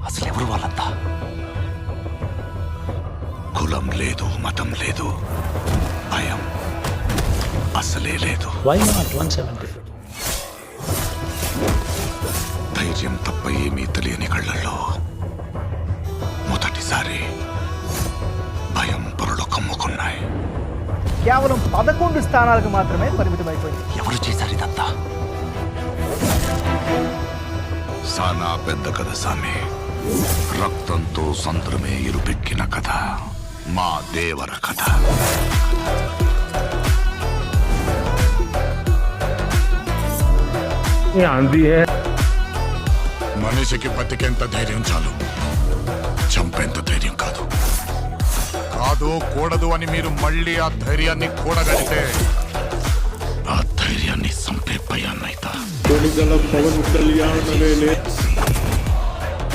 అసలు ఎవరు వాళ్ళంతా? కులం లేదు, మతం లేదు, భయం అసలే లేదు. Why not 170? ధైర్యం తప్ప ఏమీ తెలియని కళ్ళల్లో మొదటిసారి భయం పొరలు కమ్ముకున్నాయి. కేవలం 11 స్థానాలకు మాత్రమే పరిమితమైపోయింది. ఎవరు చేశారు ఇదంతా? సానా పెద్ద కథ సామి. రక్తంతో సంద్రమే ఇరుపెక్కిన కథ మా దేవర కథ. మనిషికి బతికేంత ధైర్యం చాలు, చంపేంత ధైర్యం కాదు. కాదు కూడదు అని మీరు మళ్ళీ ఆ ధైర్యాన్ని కూడగలిగితే ఆ ధైర్యాన్ని చంపే భయాన్నైతా. పవన్ కళ్యాణ్